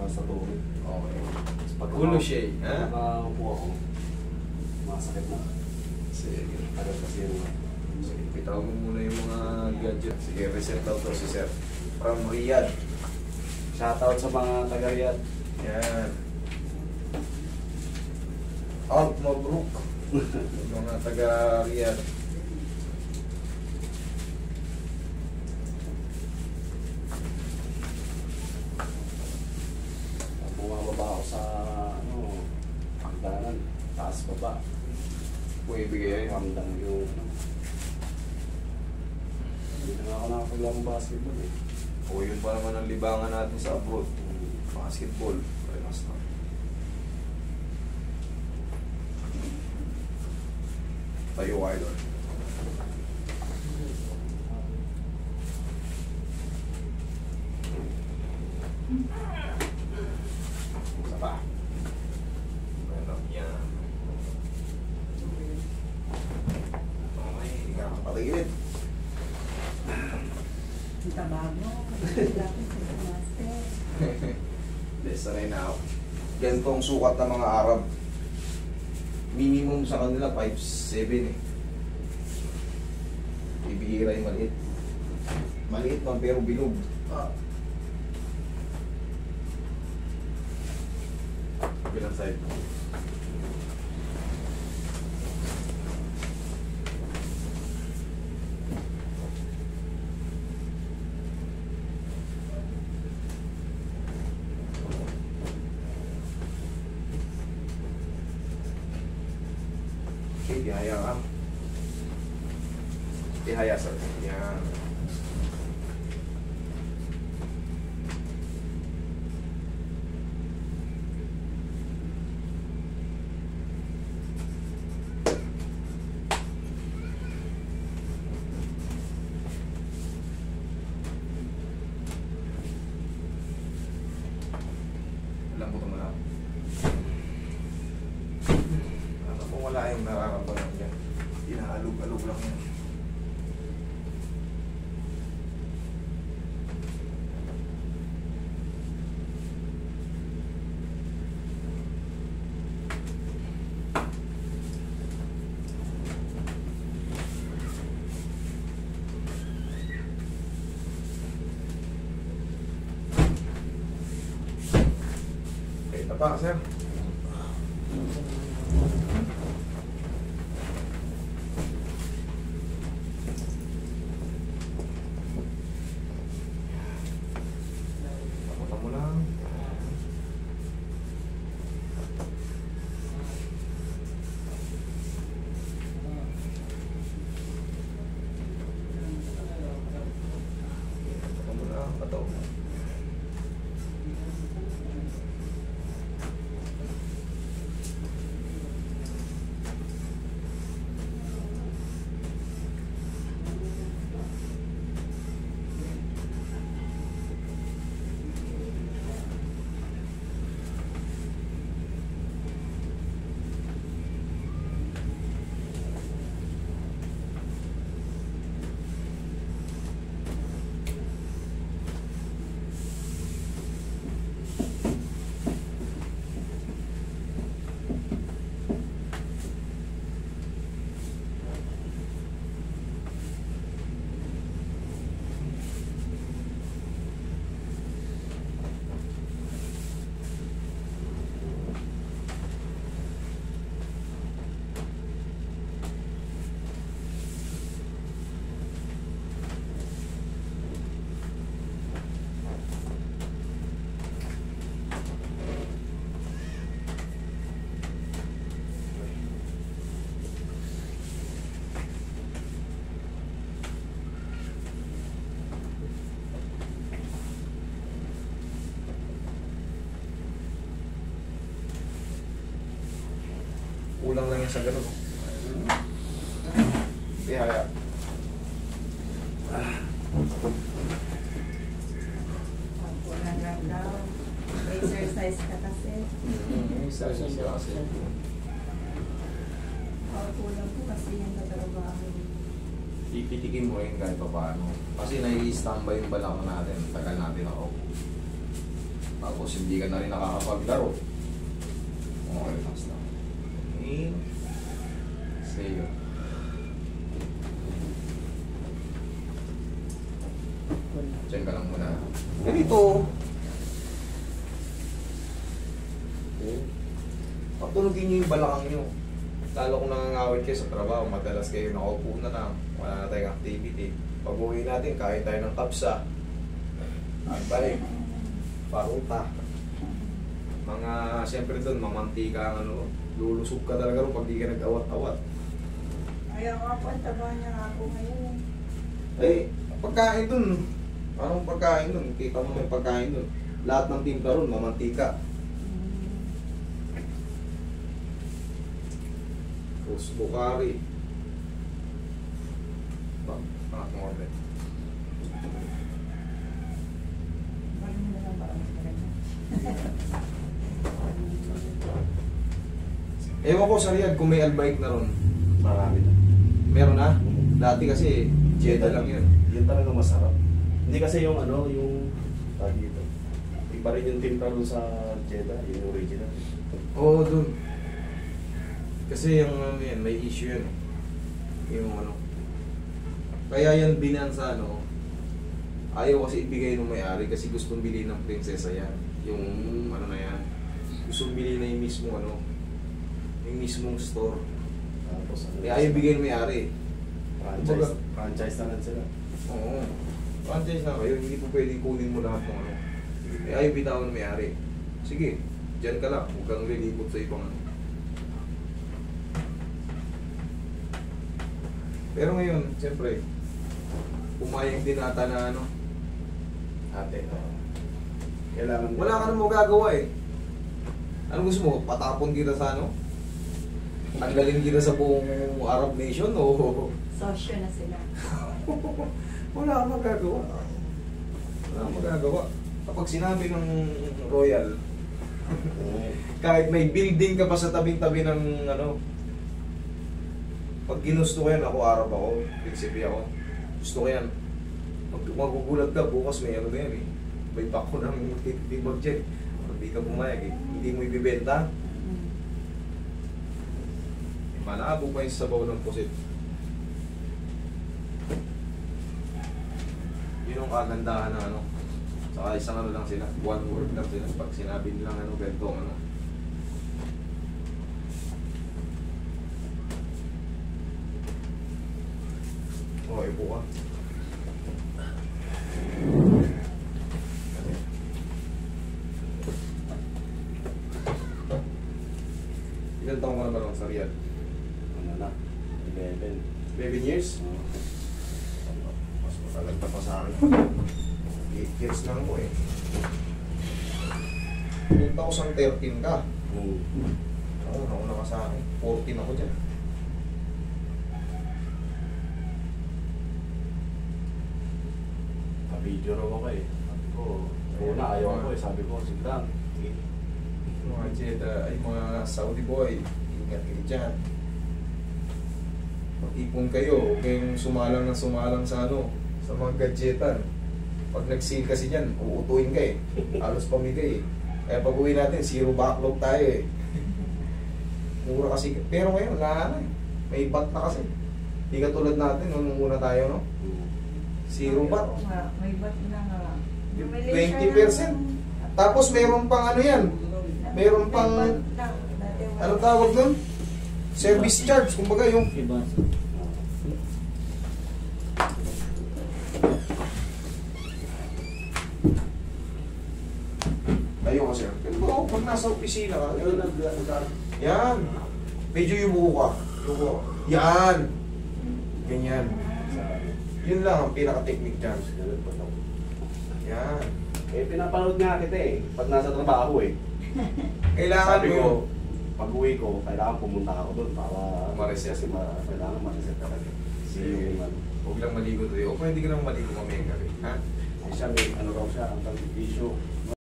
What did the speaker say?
sa tuhod. Okay. Pag Ulo siya eh. Ha? nakaupo ako, masakit na. Sige. Tagal kasi yung Sige, bitaw mo muna yung mga gadget. Sige, reset daw to si Sir. From Riyadh. shoutout sa mga taga-Riyadh. Yan. Alt Mabruk. Yung mga taga-Riyadh. Bumababa ako sa hagdanan, taas baba. Bumibigay. Ramdam yung hindi na ako nakapaglaro ng basketball eh. O yun pa naman ang libangan natin sa abroad. Basketball. Relax na. Tayo kayo doon. Isa pa. Bueno, yan. Okay, hindi ka nakapatigilid. Kita bago. Dapat sa master. Hindi, sanay na ako. Ganito ang sukat ng mga Arab. Minimum sa kanila 5'7" eh. Ibihira yung maliit. Maliit man pero bilog. Bilang side. Okay, dihaya ka. Dihaya, sir. Yan. Alam mo naman ako. Ano kung wala yung nararamdaman niya? Inaalog-alog lang yan. Okay, tapa, sir. Taputan mo lang. Taputan mo lang. Pataw mo. Kulang lang yan sa ganun. Dihaya. Pag walang daw. Exercise ka kasi. Exercise ka kasi. Kulang po kasi yung tatrabaho. Pipitikin mo yun kahit pa paano. Kasi nai-standby yung balakang natin. Tagal natin ako. Tapos hindi ka na rin nakakapaglaro. Okay, relax lang. In. Exhale. Diyan ka lang muna. Ganito. Okay. Patulogin nyo yung balakang nyo. Lalo kung nangangawit kayo sa trabaho, madalas kayo nakaupo na lang, wala na tayong activity. Pag uwi natin, kahit tayo ng kapsa, at balik, paruta. Mga, siyempre doon, mamantika ang ano, lulusog ka talaga rin pag di ka nag-awat-awat. Ayaw nga po, ang taba niya ako ngayon. Eh, pagkain doon, anong pagkain doon? Kita mo yung pagkain doon. Lahat ng timpla ron, mamantika. Kusbo curry. Pangat mo ulit. Bakit mo na lang ba ang maganda? Ewan ko sa Riyadh kung may albike na ron. Marami na. Meron na? Dati kasi, Jeddah lang yun. Yun talaga masarap. Hindi kasi yung ano, yung dito. Iba rin yung timpla doon sa Jeddah, yung original. Oo, dun. Kasi yung ano yan, may issue yun. Yung ano. Kaya yan binan sa ano, ayaw kasi ibigay ng may-ari kasi gustong bilhin ng prinsesa yan. Yung ano na yan. Gustong bilhin na yung mismo ano, yung mismong store. Tapos ano, Kaya ayaw ibigay ng may-ari. franchise, franchise na lang sila. Oo. Franchise na kayo, hindi po pwedeng kunin mo lahat ng ano. Kaya ayaw bitawan ng may-ari. Sige, dyan ka lang. Huwag kang lilipot sa ibang ano. Pero ngayon, siyempre, pumayag din ata na ano, Ate, kailangan wala ka na magagawa eh. Ano gusto mo? Patapon kita sa ano? Tanggalin kita sa buong Arab nation o Sosyo na sila. wala kang magagawa. Wala kang magagawa. Kapag sinabi ng royal, kahit may building ka pa sa tabing-tabi ng ano, pag ginusto ko yan, ako Arab ako, prinsipi ako, gusto ko yan. Pag magugulat ka, bukas may ano na yan eh. May bako ng tibag dyan. Hindi ka pumayag eh. Hindi mo ibibenta. Malabo pa yung sabaw ng pusit. Yun ang kagandahan ng ano. Saka isang ano lang sila, one word lang sila. Pag sinabi nilang ano, ganito ano. Oh, ipo ka. Ilan taong ka na ba lang sa Riyadh? Ano na? 11. 11 years? Mas matagal ka pa sa akin. 8 years lang mo eh. 2013 ka. Ako, nauna ka sa akin. 14 ako dyan. Video raw ako eh. Sabi ko, una ayaw ako eh. Sabi ko, Sindang. Mga Jeddah, ay mga Saudi boy, ingat kayo dyan. Mag-ipon kayo, huwag kayong sumalang sa ano, sa mga gadgetan. Pag nag-sale kasi dyan, uutuin ka eh. Halos pamigay eh. Kaya pag uwi natin, zero backlog tayo eh. Mura kasi. Pero ngayon, wala na eh. May bat na kasi. Hindi ka tulad natin, nung muna tayo, no? Zero bat. Oo nga, may bat na nga. 20%. Tapos mayroon pang ano yan, mayroon pang, anong tawag nun? Service charge, kumbaga yung tayo ka sir. Pero pag nasa opisina ka, yan. Medyo yubuko ka. Yan. Ganyan. Yun lang ang pinaka-technique dyan. Yan. Eh, pinapanood nga kita eh. Pag nasa trabaho eh. Kailangan Sabi mo ko, pag uwi ko, kailangan pumunta ako doon para Ma-reset. kasi kailangan ma-reset talaga. Kasi yung ano. huwag lang maligo tayo. O pwede ka lang maligo mamayang gabi. Ha? Siya may ano raw siya, ang issue.